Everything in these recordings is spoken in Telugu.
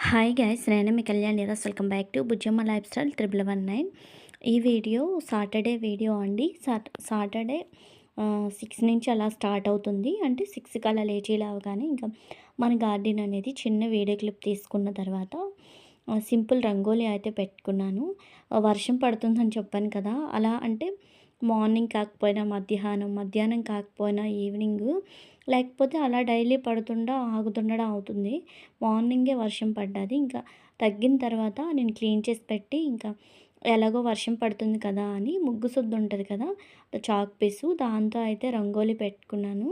హాయ్ గైస్, నేను మీ కళ్యాణ్ నిరస్. Welcome back to Bujjamma lifestyle 1119. ఈ వీడియో సాటర్డే వీడియో అండి. సాటర్డే 6 నుంచి అలా స్టార్ట్ అవుతుంది. అంటే 6కి అలా లేచి లేవగానే ఇంకా మన గార్డెన్ అనేది చిన్న వీడియో క్లిప్ తీసుకున్న తర్వాత సింపుల్ రంగోలీ అయితే పెట్టుకున్నాను. వర్షం పడుతుందని చెప్పాను కదా, అలా అంటే మార్నింగ్ కాకపోయినా మధ్యాహ్నం, మధ్యాహ్నం కాకపోయినా ఈవినింగ్, లేకపోతే అలా డైలీ ఆగుతుండడం అవుతుంది. మార్నింగే వర్షం పడ్డది. ఇంకా తగ్గిన తర్వాత నేను క్లీన్ చేసి పెట్టి, ఇంకా ఎలాగో వర్షం పడుతుంది కదా అని ముగ్గు సుద్ద ఉంటుంది కదా, చాక్ పీసు దాంతో అయితే రంగోలీ పెట్టుకున్నాను.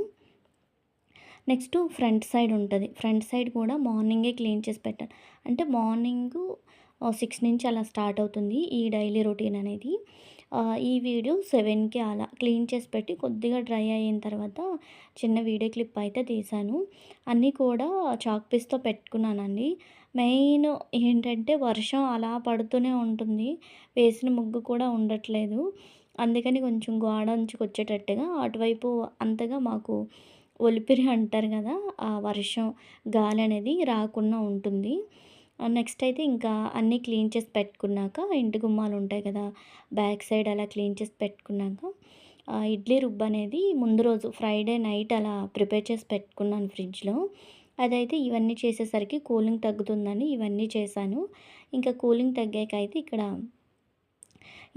నెక్స్ట్ ఫ్రంట్ సైడ్ ఉంటుంది. ఫ్రంట్ సైడ్ కూడా మార్నింగే క్లీన్ చేసి పెట్టాను. అంటే మార్నింగు 6 నుంచి అలా స్టార్ట్ అవుతుంది ఈ డైలీ రొటీన్ అనేది. ఈ వీడియో 7కి అలా క్లీన్ చేసి పెట్టి కొద్దిగా డ్రై అయిన తర్వాత చిన్న వీడియో క్లిప్ అయితే తీశాను. అన్నీ కూడా చాక్ పీస్తో పెట్టుకున్నానండి. మెయిన్ ఏంటంటే వర్షం అలా పడుతూనే ఉంటుంది. వేసిన ముగ్గు కూడా ఉండట్లేదు. అందుకని కొంచెం గోడ అంచుకొచ్చేటట్టుగా అటువైపు అంతగా మాకు ఒలిపిరి అంటారు కదా, ఆ వర్షం గాలి అనేది రాకుండా ఉంటుంది. నెక్స్ట్ అయితే ఇంకా అన్నీ క్లీన్ చేసి పెట్టుకున్నాక, ఇంటి గుమ్మాలు ఉంటాయి కదా, బ్యాక్ సైడ్ అలా క్లీన్ చేసి పెట్టుకున్నాక ఇడ్లీ రుబ్బు అనేది ముందు రోజు ఫ్రైడే నైట్ అలా ప్రిపేర్ చేసి పెట్టుకున్నాను ఫ్రిడ్జ్లో. అదైతే ఇవన్నీ చేసేసరికి కూలింగ్ తగ్గుతుందని ఇవన్నీ చేశాను. ఇంకా కూలింగ్ తగ్గాక అయితే ఇక్కడ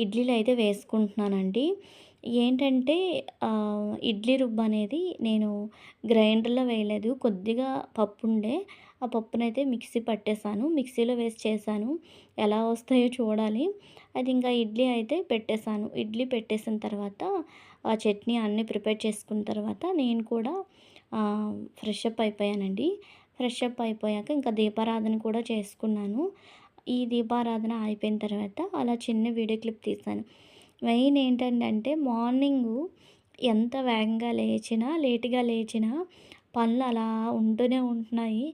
ఇడ్లీలు అయితే వేసుకుంటున్నానండి. ఏంటంటే ఇడ్లీ రుబ్బు అనేది నేను గ్రైండర్‌లో వేయలేదు. కొద్దిగా పప్పుండే, ఆ పప్పునైతే మిక్సీ పట్టేసాను. మిక్సీలో వేసి చేశాను. ఎలా వస్తాయో చూడాలి. అది ఇంకా ఇడ్లీ అయితే పెట్టేసాను. ఇడ్లీ పెట్టేసిన తర్వాత ఆ చట్నీ అన్నీ ప్రిపేర్ చేసుకున్న తర్వాత నేను కూడా ఫ్రెష్ అప్ అయిపోయానండి. ఫ్రెష్ అప్ అయిపోయాక ఇంకా దీపారాధన కూడా చేసుకున్నాను. ఈ దీపారాధన అయిపోయిన తర్వాత అలా చిన్న వీడియో క్లిప్ తీశాను. మెయిన్ ఏంటంటే మార్నింగు ఎంత వేగంగా లేచినా, లేట్‌గా లేచినా పనులు అలా ఉంటూనే ఉంటున్నాయి.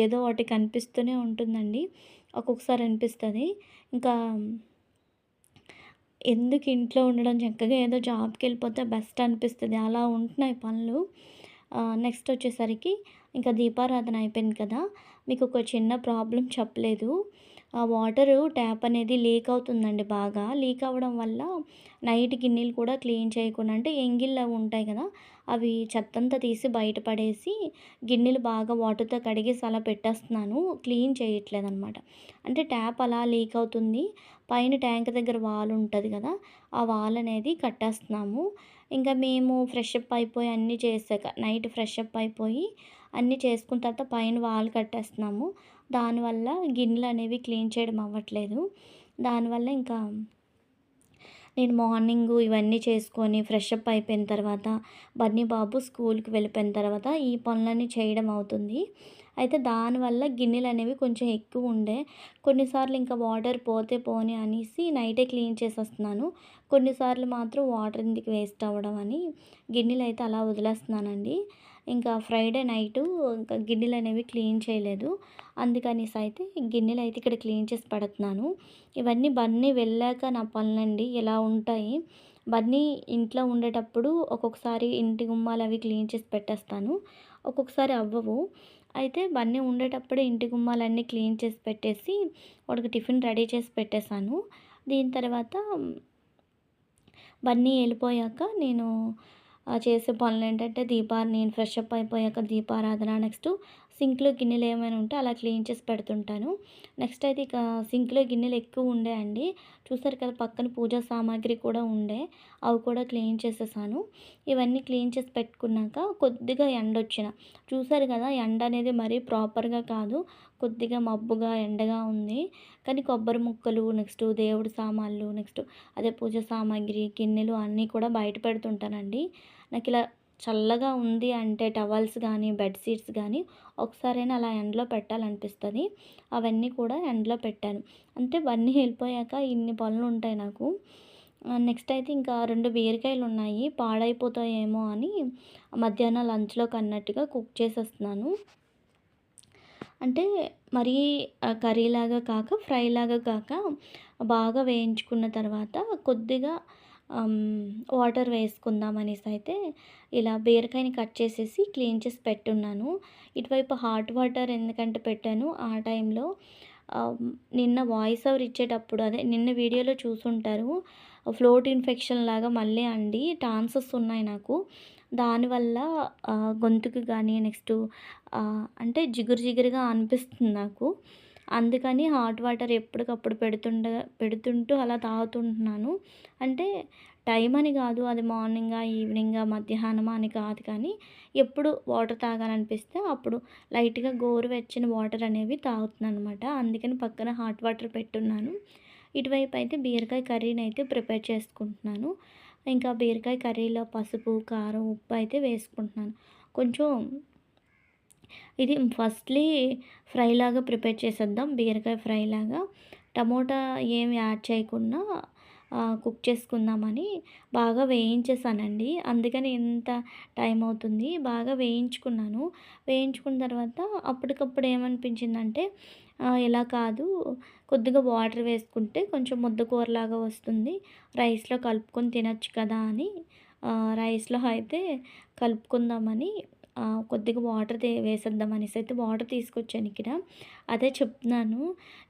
ఏదో ఒకటి కనిపిస్తూనే ఉంటుందండి. ఒక్కొక్కసారి అనిపిస్తది, ఇంకా ఎందుకు ఇంట్లో ఉండడం, చక్కగా ఏదో జాబ్‌కెళ్ళిపోతే బెస్ట్ అనిపిస్తది. అలా ఉంటున్నాయి పనులు. నెక్స్ట్ వచ్చేసరికి ఇంకా దీపారాధన అయిపోయింది కదా, మీకు ఒక చిన్న ప్రాబ్లమ్ చెప్పలేదు. ఆ వాటరు ట్యాప్ అనేది లీక్ అవుతుందండి బాగా. లీక్ అవ్వడం వల్ల నైట్ గిన్నెలు కూడా క్లీన్ చేయకుండా, అంటే ఎంగిళ్ళు అవి ఉంటాయి కదా, అవి చెత్తంతా తీసి బయట పడేసి గిన్నెలు బాగా వాటర్‌తో కడిగేసి అలా పెట్టేస్తున్నాను. క్లీన్ చేయట్లేదనమాట. అంటే ట్యాప్ అలా లీక్ అవుతుంది. పైన ట్యాంక్ దగ్గర వాల్ ఉంటది కదా, ఆ వాల్ అనేది కట్టేస్తున్నాము. ఇంకా మేము ఫ్రెష్ అప్ అయిపోయి అన్నీ చేసాక, నైట్ ఫ్రెష్ అప్ అయిపోయి అన్నీ చేసుకున్న తర్వాత పైన వాల్ కట్టేస్తున్నాము. దానివల్ల గిన్నెలనేవి క్లీన్ చేయడం అవ్వట్లేదు. దానివల్ల ఇంకా నేను మార్నింగు ఇవన్నీ చేసుకొని ఫ్రెష్ అప్ అయిపోయిన తర్వాత బన్నీ బాబు స్కూల్‌కి వెళ్ళిపోయిన తర్వాత ఈ పనులన్నీ చేయడం అవుతుంది. అయితే దానివల్ల గిన్నెలనేవి కొంచెం ఎక్కువుండే. కొన్నిసార్లు ఇంకా వాటర్ పోతే పోనీ అనేసి నైటే క్లీన్ చేసేస్తున్నాను. కొన్నిసార్లు మాత్రం వాటర్ ఎందుకు వేస్ట్ అవ్వడం అని గిన్నెలైతే అలా వదిలేస్తున్నానండి. ఇంకా ఫ్రైడే నైటు ఇంకా గిన్నెలనేవి క్లీన్ చేయలేదు. అందుకనేసి అయితే గిన్నెలైతే ఇక్కడ క్లీన్ చేసి పెడుతున్నాను. ఇవన్నీ బన్నీ వెళ్ళాక నా పనులండి ఇలా ఉంటాయి. బన్నీ ఇంట్లో ఉండేటప్పుడు ఒక్కొక్కసారి ఇంటి గుమ్మాలు అవి క్లీన్ చేసి పెట్టేస్తాను. ఒక్కొక్కసారి అవ్వవు. అయితే బన్నీ ఉండేటప్పుడే ఇంటి గుమ్మాలన్నీ క్లీన్ చేసి పెట్టేసి వాడికి టిఫిన్ రెడీ చేసి పెట్టేశాను. దీని తర్వాత బన్నీ వెళ్ళిపోయాక నేను చేసే పనులేంటంటే నేను ఫ్రెష్ అప్ అయిపోయాక దీపారాధన, నెక్స్ట్ సింక్‌లో గిన్నెలు ఏమైనా ఉంటే అలా క్లీన్ చేసి పెడుతుంటాను. నెక్స్ట్ అయితే ఇక సింక్‌లో గిన్నెలు ఎక్కువ ఉండే. చూసారు కదా, పక్కన పూజా సామాగ్రి కూడా ఉండే. అవి కూడా క్లీన్ చేసేసాను. ఇవన్నీ క్లీన్ చేసి పెట్టుకున్నాక కొద్దిగా చూసారు కదా, ఎండ అనేది మరీ ప్రాపర్‌గా కాదు. కొద్దిగా మబ్బుగా, ఎండగా ఉంది. కానీ కొబ్బరి ముక్కలు, నెక్స్ట్ దేవుడి సామాన్లు, నెక్స్ట్ అదే పూజ సామాగ్రి, గిన్నెలు అన్నీ కూడా బయట పెడుతుంటానండి. నాకిలా చల్లగా ఉంది అంటే టవల్స్ గానీ, బెడ్ షీట్స్ గానీ ఒకసారైనా అలా ఎండలో పెట్టాలనిపిస్తది. అవన్నీ కూడా ఎండలో పెట్టాను. అంటే ఇవన్నీ వెళ్ళిపోయాక ఇన్ని పనులుంటాయి నాకు. నెక్స్ట్ అయితే ఇంకా 2 బీరకాయలున్నాయి. పాడైపోతాయేమో అని మధ్యాహ్నం లంచ్‌లోకి అన్నట్టుగా కుక్ చేసేస్తున్నాను. అంటే మరీ కర్రీలాగా కాక, ఫ్రైలాగా కాక బాగా వేయించుకున్న తర్వాత కొద్దిగా ఆహ్, వాటర్ వేసుకుందాం అనేసి అయితే ఇలా బీరకాయని కట్ చేసేసి క్లీన్ చేసి పెట్టున్నాను. ఇటువైపు హాట్ వాటర్ ఎందుకంటే పెట్టాను ఆ టైంలో ఆహ్, నిన్న వాయిస్ ఓవర్ ఇచ్చేటప్పుడు అదే నిన్న వీడియోలో చూసుంటారు. ఫ్లోట్ ఇన్ఫెక్షన్ లాగా మళ్ళీ అండి టాన్సెస్ ఉన్నాయి నాకు. దానివల్ల గొంతుకు గానీ నెక్స్టు అంటే జిగురు జిగురుగా అనిపిస్తుంది నాకు. అందుకని హాట్ వాటర్ ఎప్పటికప్పుడు పెడుతుంటూ అలా తాగుతుంటున్నాను. అంటే టైం అని గాదు. అది మార్నింగా, ఈవినింగా, మధ్యాహ్నమా అని కాదు కానీ, ఎప్పుడు వాటర్ తాగాలనిపిస్తే అప్పుడు లైట్‌గా గోరువెచ్చని వాటర్ అనేవి తాగుతున్నాననమాట. అందుకని పక్కన హాట్ వాటర్ పెట్టున్నాను. ఇటువైపు అయితే బీరకాయ కర్రీనైతే ప్రిపేర్ చేసుకుంటున్నాను. ఇంకా బీరకాయ కర్రీలో పసుపు, కారం, ఉప్పు అయితే వేసుకుంటున్నాను. కొంచెం ఇది ఫస్ట్‌లీ ఫ్రైలాగా ప్రిపేర్ చేసేద్దాం. బీరకాయ ఫ్రైలాగా. టమోటా ఏమి యాడ్ చేయకుండా కుక్ చేసుకుందామని బాగా వేయించేసానండి. అందుకని ఇంత టైం అవుతుంది. బాగా వేయించుకున్నాను. వేయించుకున్న తర్వాత అప్పటికప్పుడు ఏమనిపించిందంటే ఇలా కాదు కొద్దిగా వాటర్ వేసుకుంటే కొంచెం ముద్ద కూరలాగా వస్తుంది. రైస్‌లో కలుపుకొని తినొచ్చు కదా అని రైస్‌లో అయితే కలుపుకుందామని కొద్దిగా వాటర్ వేసేద్దాం అనేసి అయితే వాటర్ తీసుకొచ్చాను ఇక్కడ. అదే చెప్తున్నాను.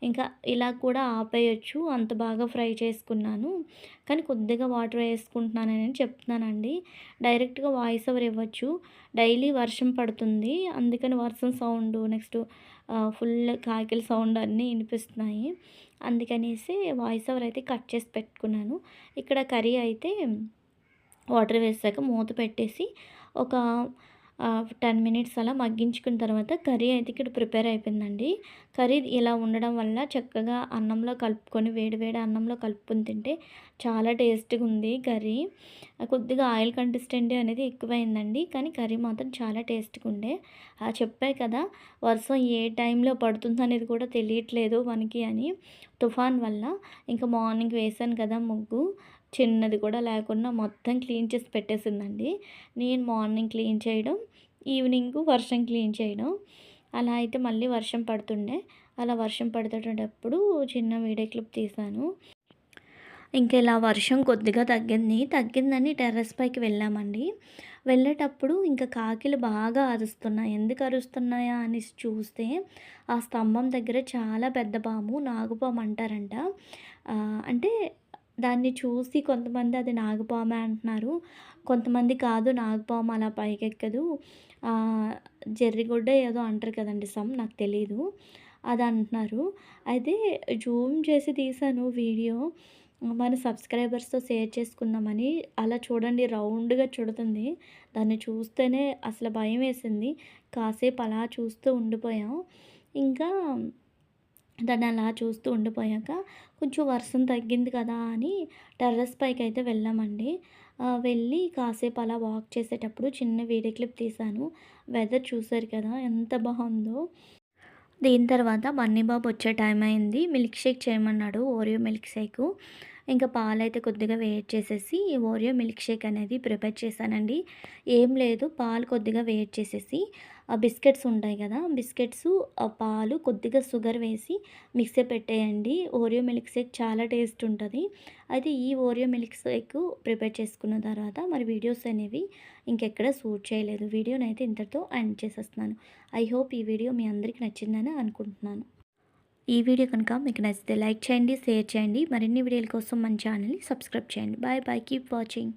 ఇంకా ఇలా కూడా ఆపేయొచ్చు. అంత బాగా ఫ్రై చేసుకున్నాను. కానీ కొద్దిగా వాటర్ వేసుకుంటున్నానని చెప్తున్నానండి. డైరెక్ట్‌గా వాయిస్ ఓవర్ ఇవ్వచ్చు. డైలీ వర్షం పడుతుంది. అందుకని వర్షం సౌండు నెక్స్ట్ ఫుల్ కాకిల సౌండ్ అన్నీ ఇనిపిస్తున్నాయి. అందుకనేసి వాయిస్ ఓవర్ అయితే కట్ చేసి పెట్టుకున్నాను. ఇక్కడ కర్రీ అయితే వాటర్ వేసాక మూత పెట్టేసి ఒక 10 మినిట్స్ అలా మగ్గించుకున్న తర్వాత కర్రీ అయితే ఇక్కడ ప్రిపేర్ అయిపోయిందండి. కర్రీ ఇలా ఉండడం వల్ల చక్కగా అన్నంలో కలుపుకొని వేడి వేడి అన్నంలో కలుపుకొని తింటే చాలా టేస్ట్‌గా ఉంది కర్రీ. కొద్దిగా ఆయిల్ కంటెస్టెంట్ అనేది ఎక్కువైందండి. కానీ కర్రీ మాత్రం చాలా టేస్ట్‌గా ఉండే. చెప్పా కదా! వర్షం ఏ టైంలో పడుతుందనేది కూడా తెలియట్లేదు మనకి అని. తుఫాన్ వల్ల. ఇంకా మార్నింగ్ వేశాను కదా ముగ్గు. చిన్నది కూడా లేకుండా మొత్తం క్లీన్ చేసి పెట్టేసిందండి. నేను మార్నింగ్ క్లీన్ చేయడం, ఈవినింగు వర్షం క్లీన్ చేయడం. అలా అయితే మళ్ళీ వర్షం పడుతుండే. అలా వర్షం పడుతుండేటప్పుడు చిన్న వీడియో క్లిప్ తీశాను. ఇంక ఇలా వర్షం కొద్దిగా తగ్గిందని టెర్రస్ పైకి వెళ్ళామండి. వెళ్ళేటప్పుడు ఇంక కాకిలు బాగా అరుస్తున్నాయి. ఎందుకు అరుస్తున్నాయా అనేసి చూస్తే, ఆ స్తంభం దగ్గర చాలా పెద్ద పాము, నాగుపాము అంటారంట. అంటే దాన్ని చూసి కొంతమంది అది నాగుపామే అంటున్నారు. కొంతమంది కాదు నాగుపాము అలా పైకెక్కదు. ఆహ్, జెర్రిగొడ్డ ఏదో అంటారు కదండీ నాకు తెలీదు. అది అంటున్నారు. అయితే జూమ్ చేసి తీశాను వీడియో. మన సబ్స్క్రైబర్స్‌తో షేర్ చేసుకుందామని. అలా చూడండి రౌండ్‌గా చుడుతుంది. దాన్ని చూస్తేనే అసలు భయమేసింది. కాసేపు అలా చూస్తూ ఉండిపోయాం. ఇంకా దాన్ని అలా చూస్తూ ఉండిపోయాక కొంచెం వర్షం తగ్గింది కదా అని టెర్రస్ పైకైతే వెళ్ళామండి. వెళ్ళి కాసేపు అలా వాక్ చేసేటప్పుడు చిన్న వీడియో క్లిప్ తీశాను. వెదర్ చూసారు కదా ఎంత బాగుందో. దీని తర్వాత బన్నీ బాబు వచ్చే టైం అయింది. మిల్క్ షేక్ చేయమన్నాడు. Oreo milkshake. ఇంకా పాలైతే కొద్దిగా వేడి చేసేసి ఓరియో మిల్క్ షేక్ అనేది ప్రిపేర్ చేశానండి. ఏం లేదు పాలు కొద్దిగా వేడి చేసేసి బిస్కెట్స్ ఉంటాయి కదా! బిస్కెట్సు, పాలు, కొద్దిగా షుగర్ వేసి మిక్సీ పెట్టేయండి. ఓరియో మిల్క్ షేక్ చాలా టేస్ట్ ఉంటది. అయితే ఈ ఓరియో మిల్క్ షేక్ ప్రిపేర్ చేసుకున్న తర్వాత మరి వీడియోస్ అనేవి ఇంకెక్కడ షూట్ చేయలేదు. వీడియోనైతే ఇంతటితో ఎండ్ చేసేస్తున్నాను. ఐ హోప్ ఈ వీడియో మీ అందరికి నచ్చిందని అనుకుంటున్నాను. ఈ వీడియో కనుక మీకు నచ్చితే లైక్ చేయండి, షేర్ చేయండి. మరిన్ని వీడియోల కోసం మన ఛానల్ని సబ్స్క్రైబ్ చేయండి. Bye bye. Keep watching.